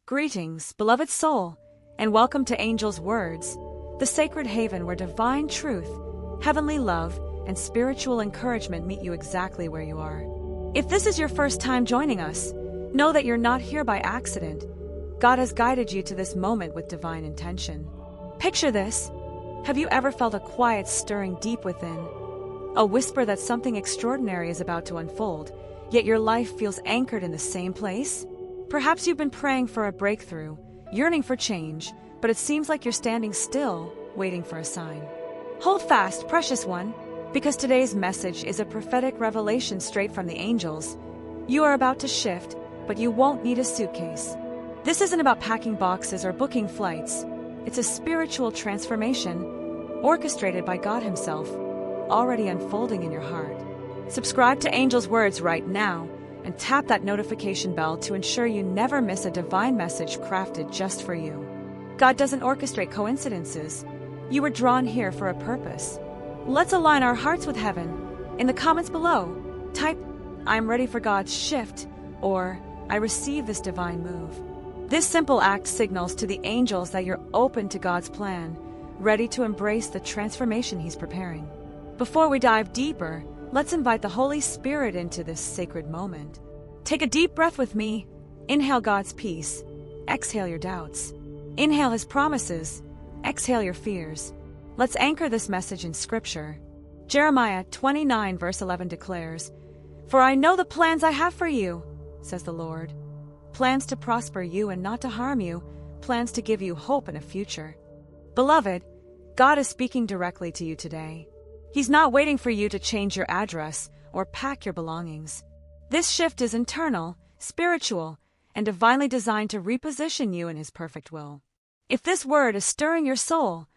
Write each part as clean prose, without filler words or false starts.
Greetings, beloved soul, and welcome to Angel's Words, the sacred haven where divine truth, heavenly love, and spiritual encouragement meet you exactly where you are. If this is your first time joining us, know that you're not here by accident. God has guided you to this moment with divine intention. Picture this. Have you ever felt a quiet stirring deep within? A whisper that something extraordinary is about to unfold, yet your life feels anchored in the same place? Perhaps you've been praying for a breakthrough, yearning for change, but it seems like you're standing still, waiting for a sign. Hold fast, precious one, because today's message is a prophetic revelation straight from the angels. You are about to shift, but you won't need a suitcase. This isn't about packing boxes or booking flights. It's a spiritual transformation, orchestrated by God Himself, already unfolding in your heart. Subscribe to Angel's Words right now, and tap that notification bell to ensure you never miss a divine message crafted just for you. God doesn't orchestrate coincidences. You were drawn here for a purpose. Let's align our hearts with heaven. In the comments below, type, "I'm ready for God's shift," or "I receive this divine move." This simple act signals to the angels that you're open to God's plan, ready to embrace the transformation He's preparing. Before we dive deeper, let's invite the Holy Spirit into this sacred moment. Take a deep breath with me. Inhale God's peace. Exhale your doubts. Inhale His promises. Exhale your fears. Let's anchor this message in Scripture. Jeremiah 29 verse 11 declares, "For I know the plans I have for you, says the Lord. Plans to prosper you and not to harm you, plans to give you hope and a future." Beloved, God is speaking directly to you today. He's not waiting for you to change your address or pack your belongings. This shift is internal, spiritual, and divinely designed to reposition you in His perfect will. If this word is stirring your soul,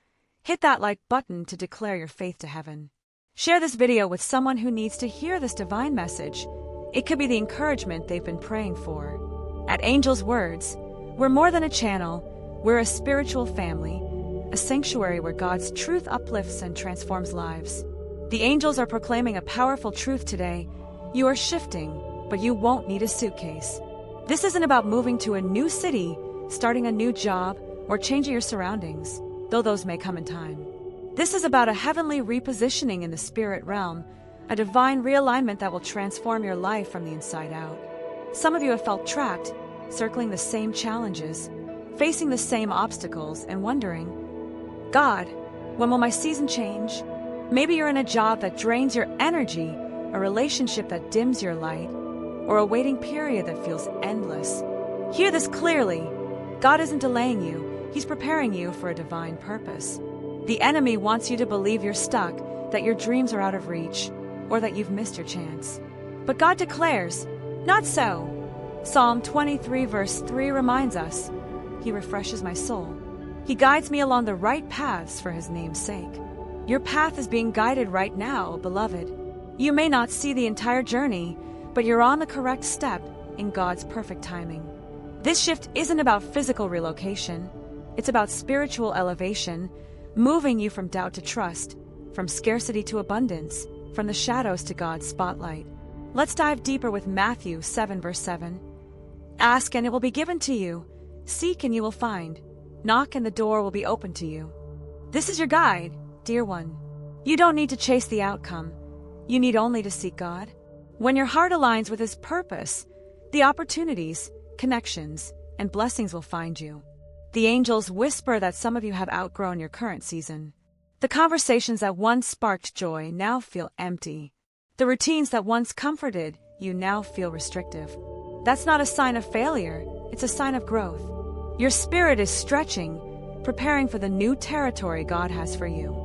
hit that like button to declare your faith to heaven. Share this video with someone who needs to hear this divine message. It could be the encouragement they've been praying for. At Angel's Words, we're more than a channel. We're a spiritual family, a sanctuary where God's truth uplifts and transforms lives. The angels are proclaiming a powerful truth today. You are shifting, but you won't need a suitcase. This isn't about moving to a new city, starting a new job, or changing your surroundings, though those may come in time. This is about a heavenly repositioning in the spirit realm, a divine realignment that will transform your life from the inside out. Some of you have felt trapped, circling the same challenges, facing the same obstacles, and wondering, "God, when will my season change?" Maybe you're in a job that drains your energy, a relationship that dims your light, or a waiting period that feels endless. Hear this clearly. God isn't delaying you. He's preparing you for a divine purpose. The enemy wants you to believe you're stuck, that your dreams are out of reach, or that you've missed your chance. But God declares, "Not so." Psalm 23 verse 3 reminds us, "He refreshes my soul. He guides me along the right paths for His name's sake." Your path is being guided right now, beloved. You may not see the entire journey, but you're on the correct step in God's perfect timing. This shift isn't about physical relocation. It's about spiritual elevation, moving you from doubt to trust, from scarcity to abundance, from the shadows to God's spotlight. Let's dive deeper with Matthew 7 verse 7. "Ask and it will be given to you. Seek and you will find. Knock and the door will be opened to you." This is your guide, dear one. You don't need to chase the outcome. You need only to seek God. When your heart aligns with His purpose, the opportunities, connections, and blessings will find you. The angels whisper that some of you have outgrown your current season. The conversations that once sparked joy now feel empty. The routines that once comforted you now feel restrictive. That's not a sign of failure, it's a sign of growth. Your spirit is stretching, preparing for the new territory God has for you.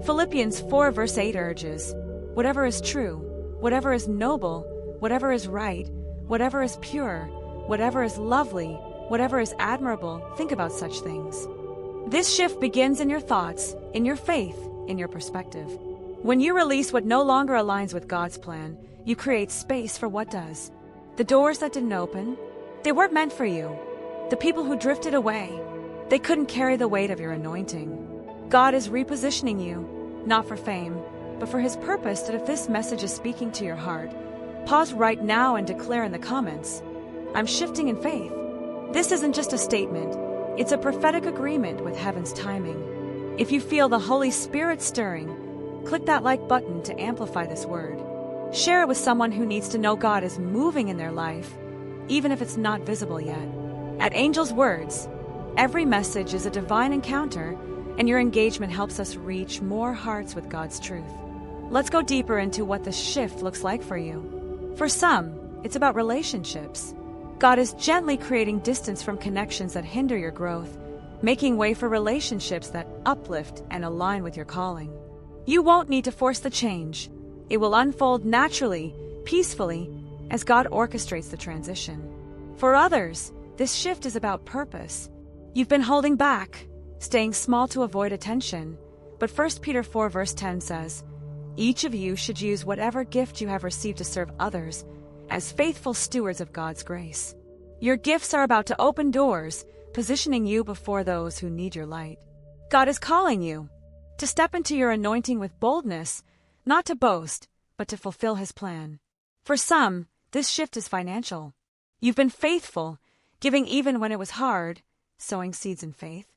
Philippians 4 verse 8 urges, "Whatever is true, whatever is noble, whatever is right, whatever is pure, whatever is lovely, whatever is admirable, think about such things." This shift begins in your thoughts, in your faith, in your perspective. When you release what no longer aligns with God's plan, you create space for what does. The doors that didn't open, they weren't meant for you. The people who drifted away, they couldn't carry the weight of your anointing. God is repositioning you, not for fame, but for His purpose. That if this message is speaking to your heart, pause right now and declare in the comments, "I'm shifting in faith." This isn't just a statement, it's a prophetic agreement with heaven's timing. If you feel the Holy Spirit stirring, click that like button to amplify this word. Share it with someone who needs to know God is moving in their life, even if it's not visible yet. At Angel's Words, every message is a divine encounter, and your engagement helps us reach more hearts with God's truth. Let's go deeper into what the shift looks like for you. For some, it's about relationships. God is gently creating distance from connections that hinder your growth, making way for relationships that uplift and align with your calling. You won't need to force the change. It will unfold naturally, peacefully, as God orchestrates the transition. For others, this shift is about purpose. You've been holding back, staying small to avoid attention, but 1 Peter 4 verse 10 says, "Each of you should use whatever gift you have received to serve others as faithful stewards of God's grace." Your gifts are about to open doors, positioning you before those who need your light. God is calling you to step into your anointing with boldness, not to boast, but to fulfill His plan. For some, this shift is financial. You've been faithful, giving even when it was hard, sowing seeds in faith.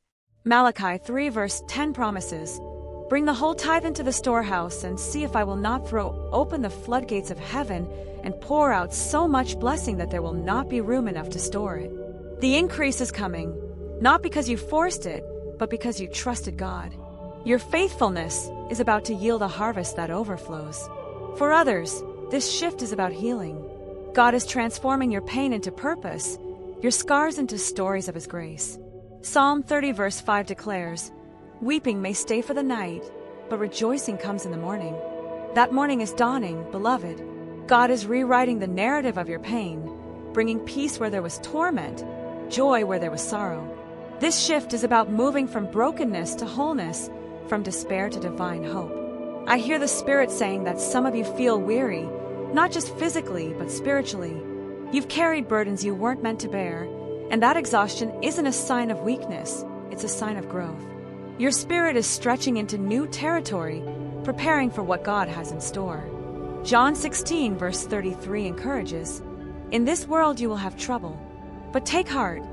Malachi 3 verse 10 promises, "Bring the whole tithe into the storehouse and see if I will not throw open the floodgates of heaven and pour out so much blessing that there will not be room enough to store it." The increase is coming, not because you forced it, but because you trusted God. Your faithfulness is about to yield a harvest that overflows. For others, this shift is about healing. God is transforming your pain into purpose, your scars into stories of His grace. Psalm 30 verse 5 declares, "Weeping may stay for the night, but rejoicing comes in the morning." That morning is dawning, beloved. God is rewriting the narrative of your pain, bringing peace where there was torment, joy where there was sorrow. This shift is about moving from brokenness to wholeness, from despair to divine hope. I hear the Spirit saying that some of you feel weary, not just physically, but spiritually. You've carried burdens you weren't meant to bear, and that exhaustion isn't a sign of weakness, it's a sign of growth. Your spirit is stretching into new territory, preparing for what God has in store. John 16 verse 33 encourages, "In this world you will have trouble, but take heart,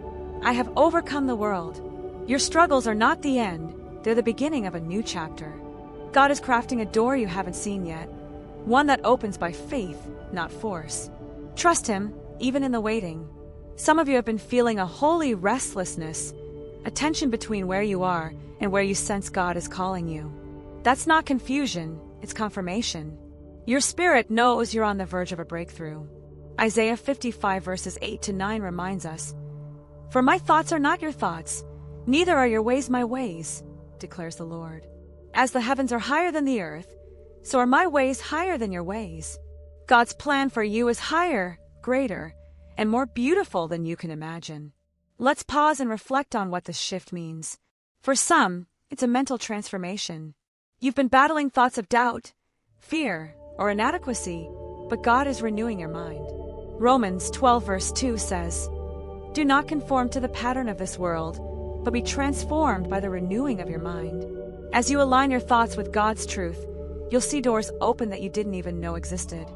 I have overcome the world." Your struggles are not the end, they're the beginning of a new chapter. God is crafting a door you haven't seen yet, one that opens by faith, not force. Trust Him, even in the waiting. Some of you have been feeling a holy restlessness, a tension between where you are and where you sense God is calling you. That's not confusion, it's confirmation. Your spirit knows you're on the verge of a breakthrough. Isaiah 55 verses 8 to 9 reminds us, "For my thoughts are not your thoughts, neither are your ways my ways, declares the Lord. As the heavens are higher than the earth, so are my ways higher than your ways." God's plan for you is higher, greater, and more beautiful than you can imagine. Let's pause and reflect on what this shift means. For some, it's a mental transformation. You've been battling thoughts of doubt, fear, or inadequacy, but God is renewing your mind. Romans 12 verse 2 says, "Do not conform to the pattern of this world, but be transformed by the renewing of your mind." As you align your thoughts with God's truth, you'll see doors open that you didn't even know existed.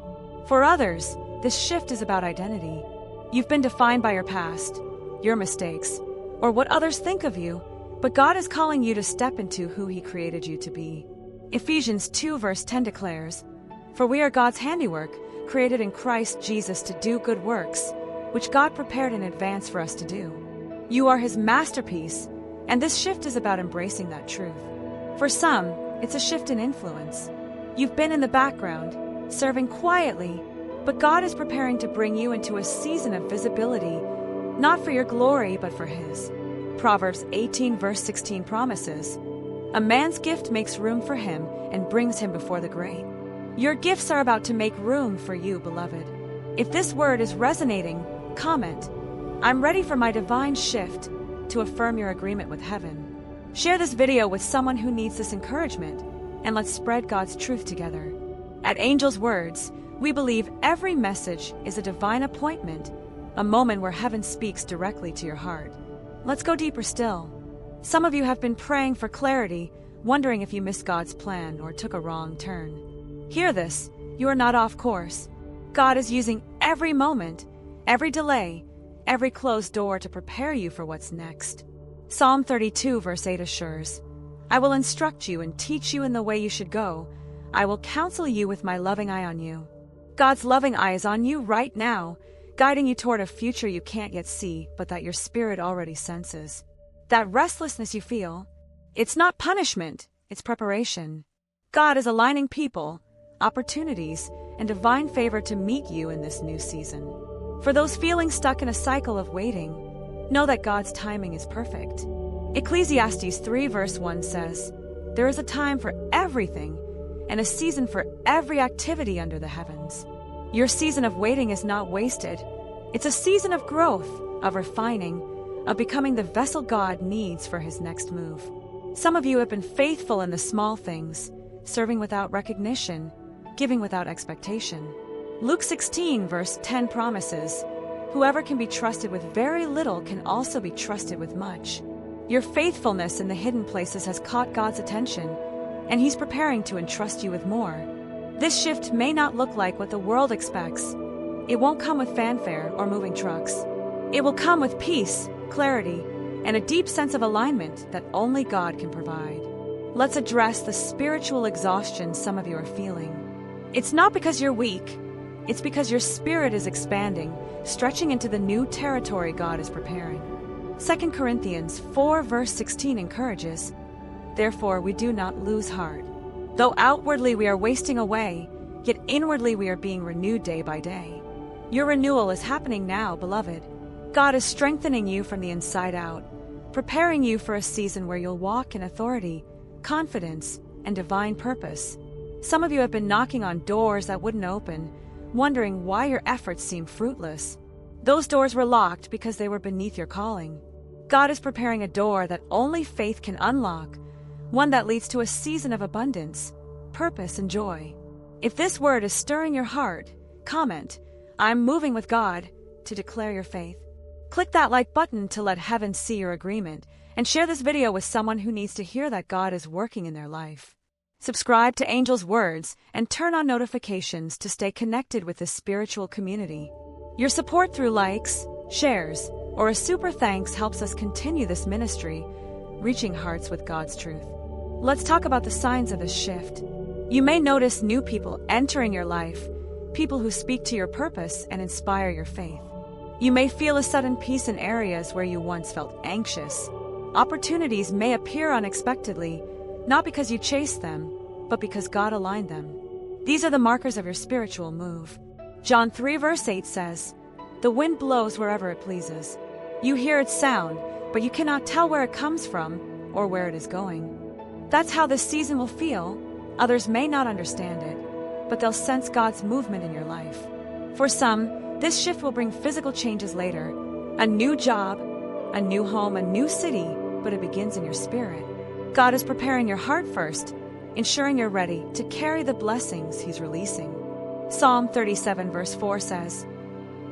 For others, this shift is about identity. You've been defined by your past, your mistakes, or what others think of you, but God is calling you to step into who He created you to be. Ephesians 2 verse 10 declares, "For we are God's handiwork, created in Christ Jesus to do good works, which God prepared in advance for us to do." You are His masterpiece, and this shift is about embracing that truth. For some, it's a shift in influence. You've been in the background, serving quietly, but God is preparing to bring you into a season of visibility, not for your glory, but for His. Proverbs 18 verse 16 promises, "A man's gift makes room for him and brings him before the great." Your gifts are about to make room for you, beloved. If this word is resonating, comment, "I'm ready for my divine shift," to affirm your agreement with heaven. Share this video with someone who needs this encouragement, and let's spread God's truth together. At Angel's Words, we believe every message is a divine appointment, a moment where heaven speaks directly to your heart. Let's go deeper still. Some of you have been praying for clarity, wondering if you missed God's plan or took a wrong turn. Hear this, you are not off course. God is using every moment, every delay, every closed door to prepare you for what's next. Psalm 32 verse 8 assures, I will instruct you and teach you in the way you should go. I will counsel you with my loving eye on you. God's loving eye is on you right now, guiding you toward a future you can't yet see, but that your spirit already senses. That restlessness you feel, it's not punishment, it's preparation. God is aligning people, opportunities, and divine favor to meet you in this new season. For those feeling stuck in a cycle of waiting, know that God's timing is perfect. Ecclesiastes 3 verse 1 says, there is a time for everything and a season for every activity under the heavens. Your season of waiting is not wasted. It's a season of growth, of refining, of becoming the vessel God needs for his next move. Some of you have been faithful in the small things, serving without recognition, giving without expectation. Luke 16 verse 10 promises, whoever can be trusted with very little can also be trusted with much. Your faithfulness in the hidden places has caught God's attention, and he's preparing to entrust you with more. This shift may not look like what the world expects. It won't come with fanfare or moving trucks. It will come with peace, clarity, and a deep sense of alignment that only God can provide. Let's address the spiritual exhaustion some of you are feeling. It's not because you're weak. It's because your spirit is expanding, stretching into the new territory God is preparing. 2 Corinthians 4 verse 16 encourages, therefore we do not lose heart. Though outwardly we are wasting away, yet inwardly we are being renewed day by day. Your renewal is happening now, beloved. God is strengthening you from the inside out, preparing you for a season where you'll walk in authority, confidence, and divine purpose. Some of you have been knocking on doors that wouldn't open, wondering why your efforts seem fruitless. Those doors were locked because they were beneath your calling. God is preparing a door that only faith can unlock, one that leads to a season of abundance, purpose, and joy. If this word is stirring your heart, comment, I'm moving with God, to declare your faith. Click that like button to let heaven see your agreement, and share this video with someone who needs to hear that God is working in their life. Subscribe to Angel's Words and turn on notifications to stay connected with this spiritual community. Your support through likes, shares, or a super thanks helps us continue this ministry, reaching hearts with God's truth. Let's talk about the signs of this shift. You may notice new people entering your life, people who speak to your purpose and inspire your faith. You may feel a sudden peace in areas where you once felt anxious. Opportunities may appear unexpectedly, not because you chased them, but because God aligned them. These are the markers of your spiritual move. John 3 verse 8 says, the wind blows wherever it pleases. You hear its sound, but you cannot tell where it comes from or where it is going. That's how this season will feel. Others may not understand it, but they'll sense God's movement in your life. For some, this shift will bring physical changes later. A new job, a new home, a new city, but it begins in your spirit. God is preparing your heart first, ensuring you're ready to carry the blessings he's releasing. Psalm 37 verse 4 says,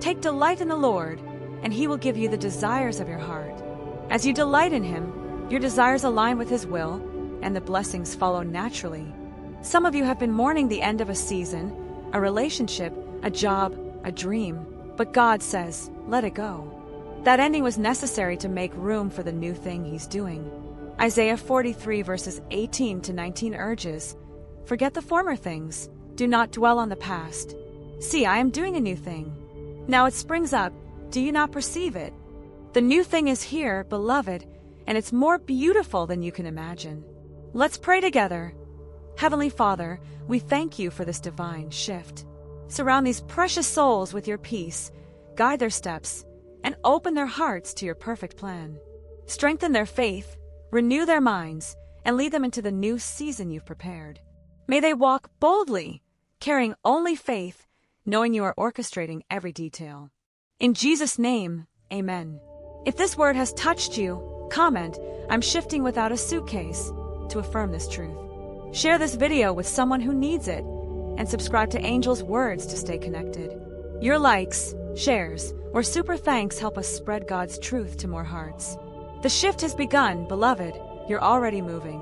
take delight in the Lord, and he will give you the desires of your heart. As you delight in him, your desires align with his will, and the blessings follow naturally. Some of you have been mourning the end of a season, a relationship, a job, a dream, but God says, let it go. That ending was necessary to make room for the new thing he's doing. Isaiah 43 verses 18 to 19 urges, forget the former things, do not dwell on the past. See, I am doing a new thing. Now it springs up, do you not perceive it? The new thing is here, beloved, and it's more beautiful than you can imagine. Let's pray together. Heavenly Father, we thank you for this divine shift. Surround these precious souls with your peace, guide their steps, and open their hearts to your perfect plan. Strengthen their faith, renew their minds, and lead them into the new season you've prepared. May they walk boldly, carrying only faith, knowing you are orchestrating every detail. In Jesus' name, amen. If this word has touched you, comment, I'm shifting without a suitcase, to affirm this truth. Share this video with someone who needs it, and subscribe to Angel's Words to stay connected. Your likes, shares, or super thanks help us spread God's truth to more hearts. The shift has begun, beloved. You're already moving.